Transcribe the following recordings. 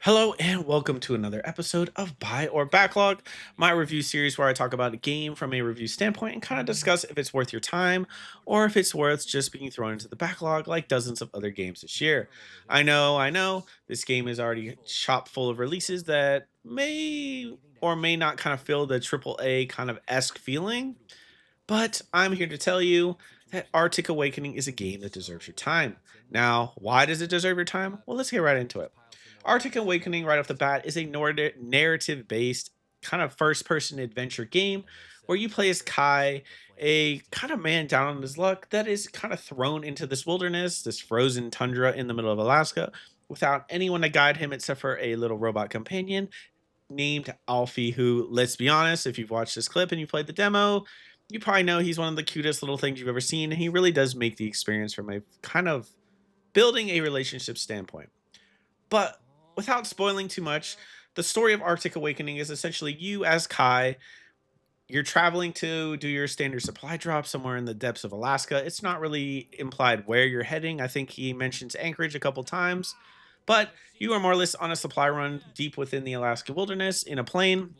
Hello and welcome to another episode of Buy or Backlog, my review series where I talk about a game from a review standpoint and kind of discuss if it's worth your time or if it's worth just being thrown into the backlog like dozens of other games this year. I know, this game is already chock full of releases that may or may not kind of fill the AAA kind of esque feeling, but I'm here to tell you that Arctic Awakening is a game that deserves your time. Now, why does it deserve your time? Well, let's get right into it. Arctic Awakening, right off the bat, is a narrative based kind of first person adventure game where you play as Kai, a kind of man down on his luck that is kind of thrown into this wilderness, this frozen tundra in the middle of Alaska, without anyone to guide him except for a little robot companion named Alfie, who, let's be honest, if you've watched this clip and you played the demo, you probably know he's one of the cutest little things you've ever seen. And he really does make the experience from a kind of building a relationship standpoint. But without spoiling too much, the story of Arctic Awakening is essentially you as Kai. You're traveling to do your standard supply drop somewhere in the depths of Alaska. It's not really implied where you're heading. I think he mentions Anchorage a couple times, but you are more or less on a supply run deep within the Alaska wilderness in a plane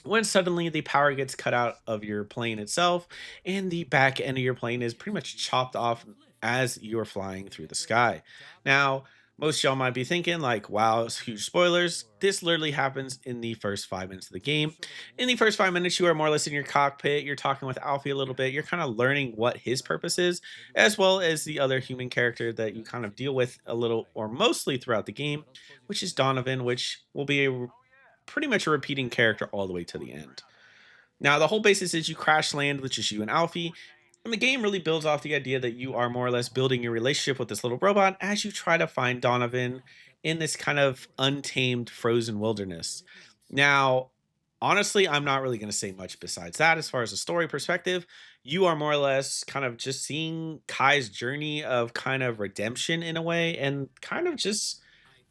when suddenly the power gets cut out of your plane itself and the back end of your plane is pretty much chopped off as you're flying through the sky. Now, most y'all might be thinking, like, wow, it's huge spoilers. This literally happens in the first 5 minutes of the game. In the first 5 minutes, you are more or less in your cockpit. You're talking with Alfie a little bit. You're kind of learning what his purpose is, as well as the other human character that you kind of deal with a little or mostly throughout the game, which is Donovan, which will be pretty much a repeating character all the way to the end. Now, the whole basis is you crash land with just you and Alfie, and the game really builds off the idea that you are more or less building your relationship with this little robot as you try to find Donovan in this kind of untamed frozen wilderness. Now, honestly, I'm not really going to say much besides that as far as a story perspective. You are more or less kind of just seeing Kai's journey of kind of redemption in a way and kind of just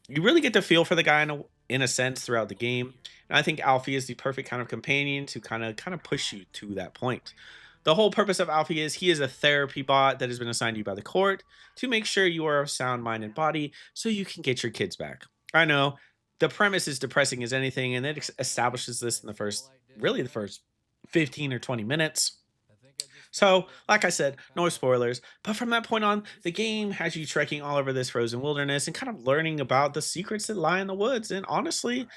you really get to feel for the guy in a sense throughout the game. And I think Alfie is the perfect kind of companion to kind of push you to that point. The whole purpose of Alfie is he is a therapy bot that has been assigned to you by the court to make sure you are of sound mind and body so you can get your kids back. I know the premise is depressing as anything, and it establishes this in the first, really the first 15 or 20 minutes. So, like I said, no spoilers. But from that point on, the game has you trekking all over this frozen wilderness and kind of learning about the secrets that lie in the woods. And honestly,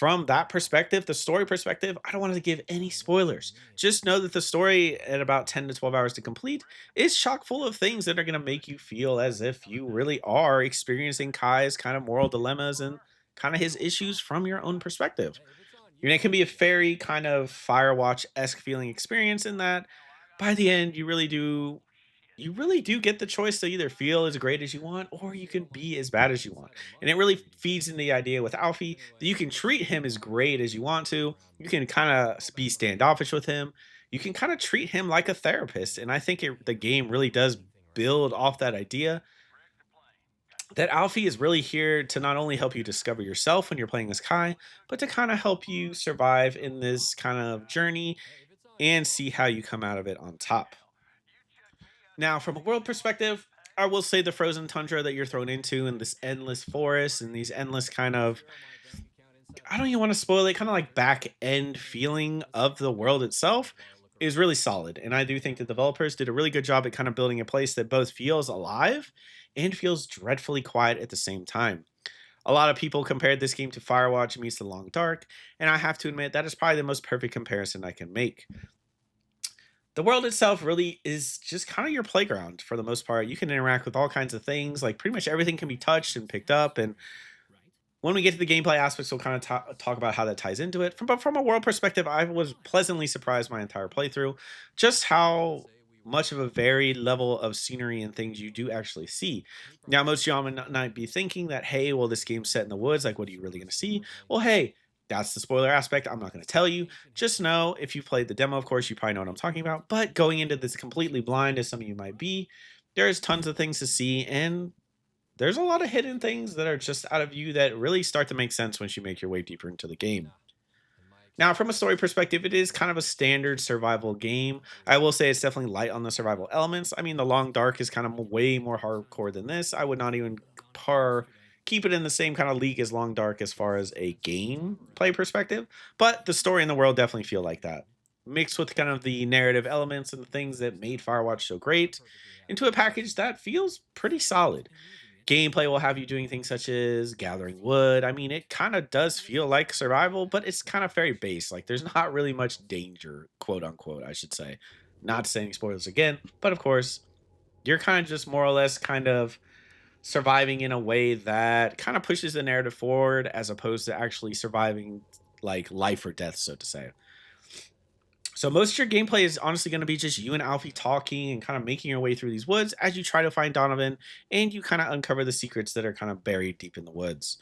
from that perspective, the story perspective, I don't want to give any spoilers. Just know that the story at about 10 to 12 hours to complete is chock full of things that are going to make you feel as if you really are experiencing Kai's kind of moral dilemmas and kind of his issues from your own perspective. And it can be a very kind of Firewatch esque feeling experience in that by the end you really do get the choice to either feel as great as you want or you can be as bad as you want. And it really feeds in the idea with Alfie that you can treat him as great as you want to. You can kind of be standoffish with him. You can kind of treat him like a therapist. And I think the game really does build off that idea that Alfie is really here to not only help you discover yourself when you're playing as Kai, but to kind of help you survive in this kind of journey and see how you come out of it on top. Now, from a world perspective, I will say the frozen tundra that you're thrown into and this endless forest and these endless kind of I don't even want to spoil it, kind of like back end feeling of the world itself is really solid. And I do think the developers did a really good job at kind of building a place that both feels alive and feels dreadfully quiet at the same time. A lot of people compared this game to Firewatch meets The Long Dark, and I have to admit that is probably the most perfect comparison I can make. The world itself really is just kind of your playground for the most part. You can interact with all kinds of things, like pretty much everything can be touched and picked up. And when we get to the gameplay aspects, we'll kind of talk about how that ties into it. But from a world perspective, I was pleasantly surprised my entire playthrough, just how much of a varied level of scenery and things you do actually see. Now, most of y'all might be thinking that, hey, well, this game's set in the woods. Like, what are you really going to see? Well, hey, that's the spoiler aspect. I'm not going to tell you. Just know if you played the demo, of course, you probably know what I'm talking about. But going into this completely blind, as some of you might be, there's tons of things to see. And there's a lot of hidden things that are just out of you that really start to make sense once you make your way deeper into the game. Now, from a story perspective, it is kind of a standard survival game. I will say it's definitely light on the survival elements. I mean, The Long Dark is kind of way more hardcore than this. I would not even par keep it in the same kind of league as Long Dark as far as a gameplay perspective, but the story and the world definitely feel like that. Mixed with kind of the narrative elements and the things that made Firewatch so great into a package that feels pretty solid. Gameplay will have you doing things such as gathering wood. I mean, it kind of does feel like survival, but it's kind of very base. Like, there's not really much danger, quote unquote, I should say. Not saying spoilers again, but of course, you're kind of just more or less kind of surviving in a way that kind of pushes the narrative forward as opposed to actually surviving like life or death, so to say. So most of your gameplay is honestly going to be just you and Alfie talking and kind of making your way through these woods as you try to find Donovan and you kind of uncover the secrets that are kind of buried deep in the woods.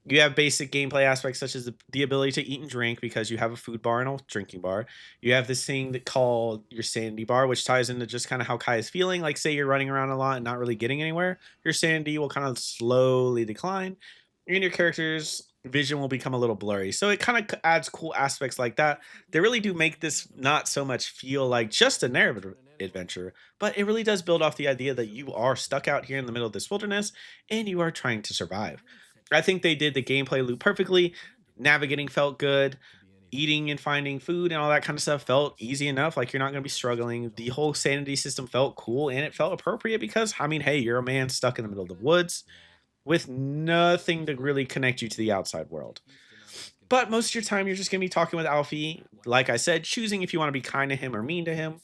You have basic gameplay aspects such as the ability to eat and drink because you have a food bar and a drinking bar. You have this thing that called your sanity bar, which ties into just kind of how Kai is feeling. Like, say you're running around a lot and not really getting anywhere, your sanity will kind of slowly decline, and your character's vision will become a little blurry. So it kind of adds cool aspects like that. They really do make this not so much feel like just a narrative adventure, but it really does build off the idea that you are stuck out here in the middle of this wilderness and you are trying to survive. I think they did the gameplay loop perfectly. Navigating felt good. Eating and finding food and all that kind of stuff felt easy enough. Like, you're not going to be struggling. The whole sanity system felt cool and it felt appropriate because, I mean, hey, you're a man stuck in the middle of the woods with nothing to really connect you to the outside world. But most of your time, you're just going to be talking with Alfie. Like I said, choosing if you want to be kind to him or mean to him.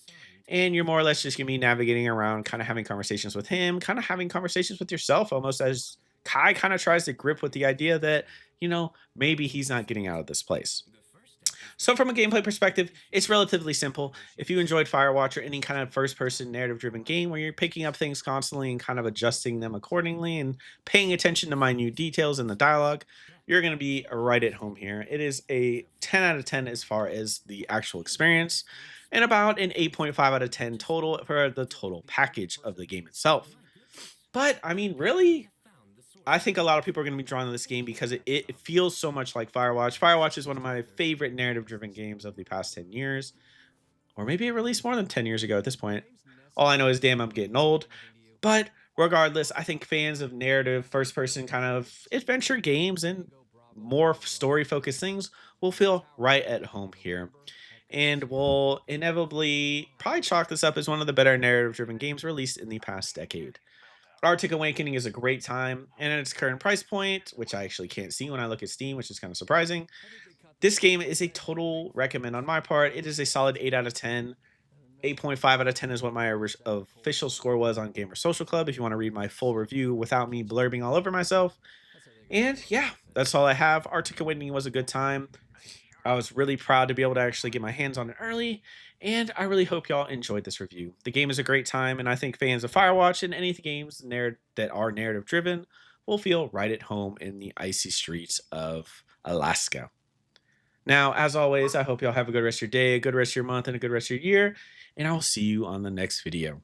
And you're more or less just going to be navigating around, kind of having conversations with him, kind of having conversations with yourself, almost as Kai kind of tries to grip with the idea that, maybe he's not getting out of this place. So, from a gameplay perspective, it's relatively simple. If you enjoyed Firewatch or any kind of first person narrative driven game where you're picking up things constantly and kind of adjusting them accordingly and paying attention to minute details in the dialogue, you're going to be right at home here. It is a 10 out of 10 as far as the actual experience, and about an 8.5 out of 10 total for the total package of the game itself. But I mean, really, I think a lot of people are going to be drawn to this game because it feels so much like Firewatch. Firewatch is one of my favorite narrative driven games of the past 10 years, or maybe it released more than 10 years ago at this point. All I know is, damn, I'm getting old. But regardless, I think fans of narrative, first person kind of adventure games and more story focused things will feel right at home here. And will inevitably probably chalk this up as one of the better narrative driven games released in the past decade. Arctic Awakening is a great time, and at its current price point, which I actually can't see when I look at Steam, which is kind of surprising, this game is a total recommend on my part. It is a solid 8 out of 10. 8.5 out of 10 is what my official score was on Gamer Social Club, if you want to read my full review without me blurbing all over myself. And yeah, that's all I have. Arctic Awakening was a good time. I was really proud to be able to actually get my hands on it early, and I really hope y'all enjoyed this review. The game is a great time, and I think fans of Firewatch and any games that are narrative driven will feel right at home in the icy streets of Alaska. Now, as always, I hope y'all have a good rest of your day, a good rest of your month, and a good rest of your year, and I will see you on the next video.